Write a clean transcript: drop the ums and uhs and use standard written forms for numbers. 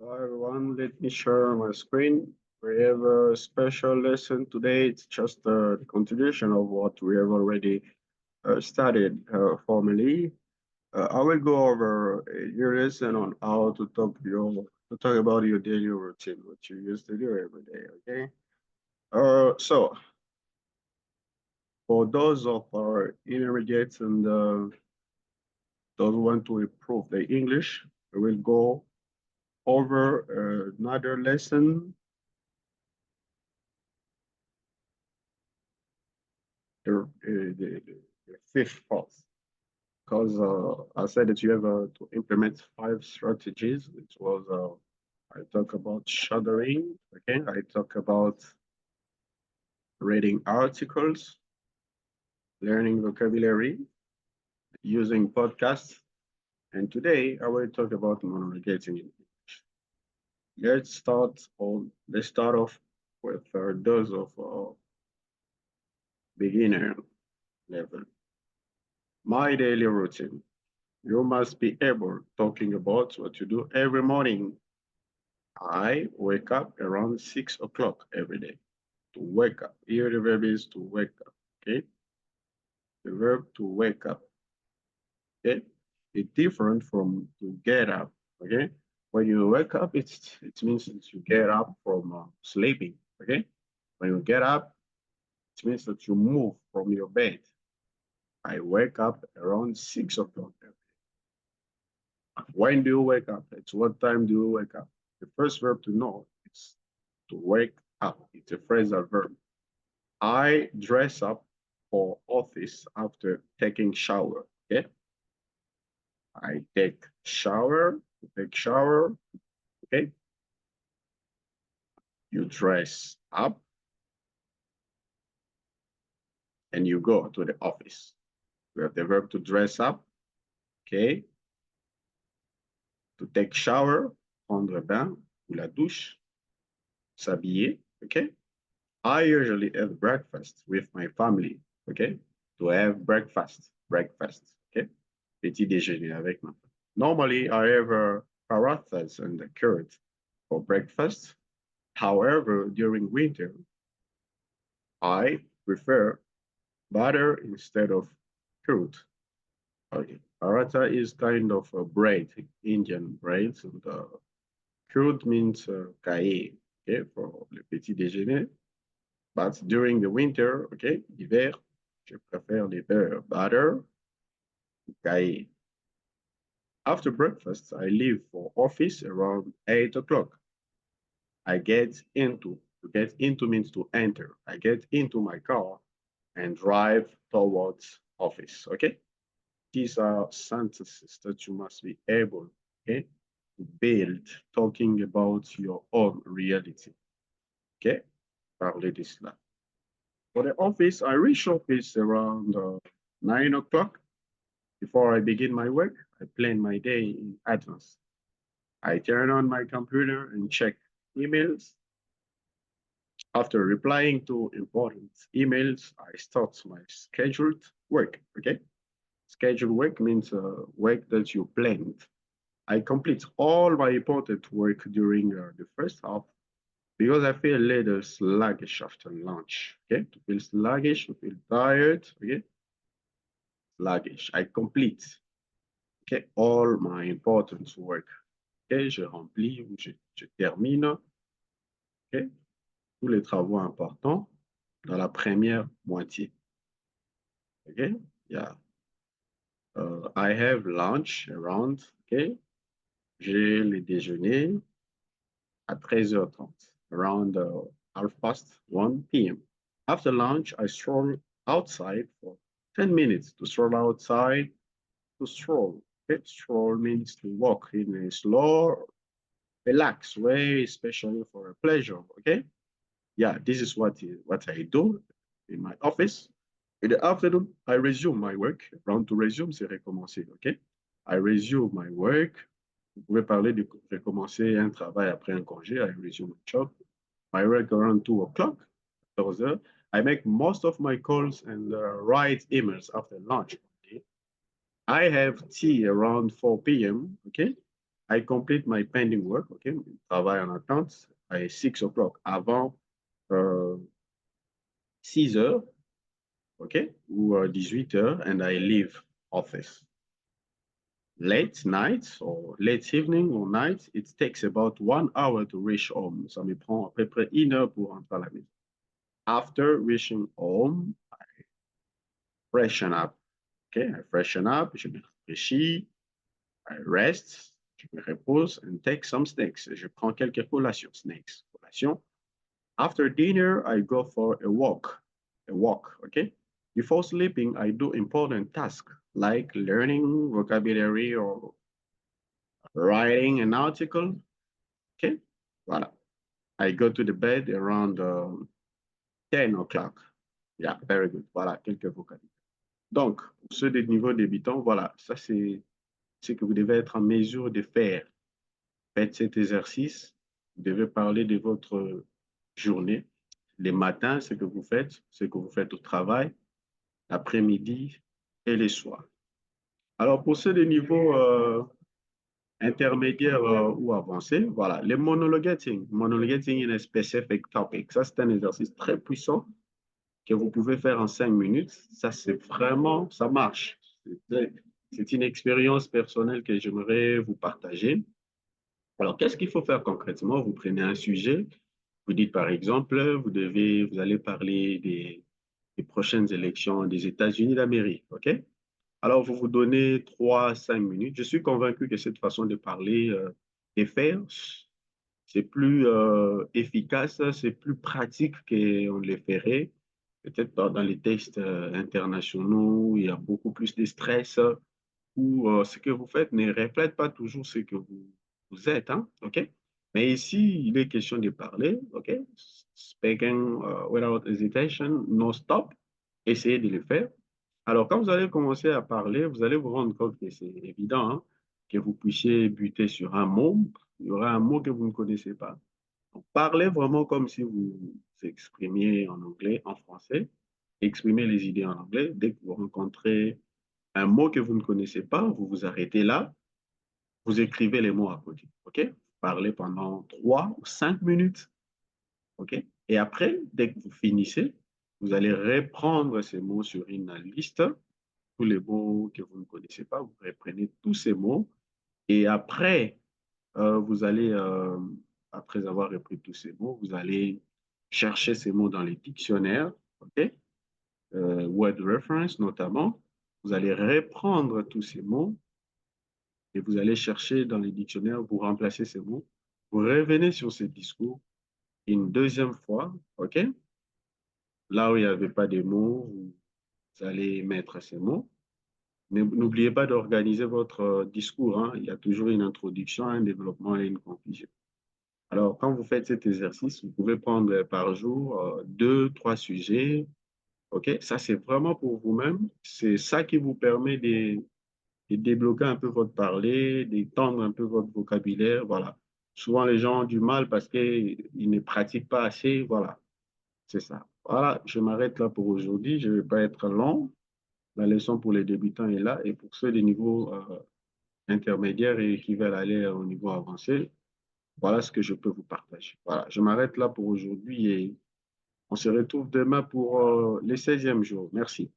Hi everyone, let me share my screen. We have a special lesson today. It's just the continuation of what we have already studied formally. I will go over your lesson on how to talk about your daily routine, what you used to do every day. Okay. So for those of our intermediates and those who want to improve their English, we will go over another lesson, the fifth part, because I said that you have to implement five strategies. It was I talk about shadowing. Okay, I talk about reading articles, learning vocabulary, using podcasts, and today I will talk about monologating in English. Let's start off with those of beginner level. My daily routine. You must be able talking about what you do every morning. I wake up around 6 o'clock every day. To wake up. Here the verb is to wake up. Okay. The verb to wake up. Okay. It's different from to get up. Okay. When you wake up, it means that you get up from sleeping. Okay. When you get up, it means that you move from your bed. I wake up around 6 o'clock. When do you wake up? It's what time do you wake up? The first verb to know is to wake up. It's a phrasal verb. I dress up for office after taking shower. Okay. I take shower. Okay. You dress up and you go to the office. We have the verb to dress up. Okay. To take shower, prendre bain ou la douche, s'habiller. Okay. I usually have breakfast with my family. Okay. To have breakfast. Okay. Petit déjeuner avec ma famille. Normally, I have parathas and a curd for breakfast. However, during winter, I prefer butter instead of curd. Okay. Paratha is kind of a bread, Indian bread. And curd means caillé, okay, for le petit déjeuner. But during the winter, okay, l'hiver, je préfère les beurre, butter, caillé. After breakfast, I leave for office around 8 o'clock. I get into. To get into means to enter. I get into my car and drive towards office. Okay? These are sentences that you must be able, okay, to build, talking about your own reality. Okay? Parler de cela. For the office, I reach office around 9 o'clock. Before I begin my work, I plan my day in advance. I turn on my computer and check emails. After replying to important emails, I start my scheduled work. Okay. Scheduled work means work that you planned. I complete all my important work during the first half because I feel a little sluggish after lunch. Okay. To feel sluggish, to feel tired. Okay. Sluggish. I complete. Okay. All my important work. Okay. Je remplis ou je termine. Okay. Tous les travaux importants dans la première moitié. Okay. Yeah. I have lunch around, okay? J'ai le déjeuner à 13h30, around 1:30 p.m. After lunch, I stroll outside for 10 minutes to stroll outside, to stroll. Okay? Stroll means to walk in a slow, relaxed way, especially for a pleasure, okay? Yeah, this is what I do in my office. In the afternoon, I resume my work. Round to resume, c'est recommencer, OK? I resume my work. Vous pouvez parler de recommencer un travail après un congé. I resume my job. My work around 2 o'clock, 14 I make most of my calls and write emails after lunch. Okay? I have tea around 4 p.m. Okay? I complete my pending work, OK? Travail en attente à 6 o'clock, avant 6 heures, OK? Ou 18 heures, and I leave office. Late night or late evening or night, it takes about 1 hour to reach home. Ça me prend à peu près 1 heure pour rentrer à la maison. After reaching home, I freshen up. Okay, I freshen up, je me rafraîchis, I rest, je me repose, and take some snacks. Je prends quelques collations, snacks, collations. After dinner, I go for a walk, okay? Before sleeping, I do important tasks like learning vocabulary or writing an article, okay? Voilà. I go to the bed around 10 o'clock. Yeah, very good. Voilà, quelques vocabulaires. Donc, pour ceux des niveaux débutants, voilà, ça c'est ce que vous devez être en mesure de faire. Faites cet exercice, vous devez parler de votre journée. Les matins, ce que vous faites au travail, l'après-midi et les soirs. Alors, pour ceux des niveaux intermédiaires ou avancés, voilà, les monologuing. Monologuing in a specific topic. Ça, c'est un exercice très puissant que vous pouvez faire en 5 minutes. Ça, c'est vraiment, ça marche. C'est une expérience personnelle que j'aimerais vous partager. Alors, qu'est-ce qu'il faut faire concrètement? Vous prenez un sujet, vous dites par exemple, vous allez parler des prochaines élections des États-Unis d'Amérique, OK? Alors, vous vous donnez 3 à 5 minutes. Je suis convaincu que cette façon de parler et faire, c'est plus efficace, c'est plus pratique qu'on le ferait. Peut-être dans les textes internationaux, il y a beaucoup plus de stress où ce que vous faites ne reflète pas toujours ce que vous êtes, hein, OK? Mais ici, il est question de parler, OK? Speaking without hesitation, no stop. Essayez de le faire. Alors, quand vous allez commencer à parler, vous allez vous rendre compte que c'est évident, hein, que vous puissiez buter sur un mot. Il y aura un mot que vous ne connaissez pas. Donc, parlez vraiment comme si vous vous exprimiez en anglais, en français. Exprimez les idées en anglais. Dès que vous rencontrez un mot que vous ne connaissez pas, vous vous arrêtez là, vous écrivez les mots à côté. OK? Vous parlez pendant 3 ou 5 minutes. OK? Et après, dès que vous finissez, vous allez reprendre ces mots sur une liste, tous les mots que vous ne connaissez pas, vous reprenez tous ces mots. Et après, vous allez, après avoir repris tous ces mots, vous allez chercher ces mots dans les dictionnaires, OK? Word reference notamment. Vous allez reprendre tous ces mots et vous allez chercher dans les dictionnaires pour remplacer ces mots. Vous revenez sur ce discours une deuxième fois, OK? Là où il n'y avait pas de mots, vous allez mettre ces mots. N'oubliez pas d'organiser votre discours, hein. Il y a toujours une introduction, un développement et une conclusion. Alors, quand vous faites cet exercice, vous pouvez prendre par jour 2, 3 sujets. OK? Ça, c'est vraiment pour vous-même. C'est ça qui vous permet de débloquer un peu votre parler, d'étendre un peu votre vocabulaire. Voilà. Souvent, les gens ont du mal parce qu'ils ne pratiquent pas assez. Voilà. C'est ça. Voilà, je m'arrête là pour aujourd'hui. Je ne vais pas être long. La leçon pour les débutants est là. Et pour ceux des niveaux intermédiaires et qui veulent aller au niveau avancé, voilà ce que je peux vous partager. Voilà, je m'arrête là pour aujourd'hui et on se retrouve demain pour les 16e jours. Merci.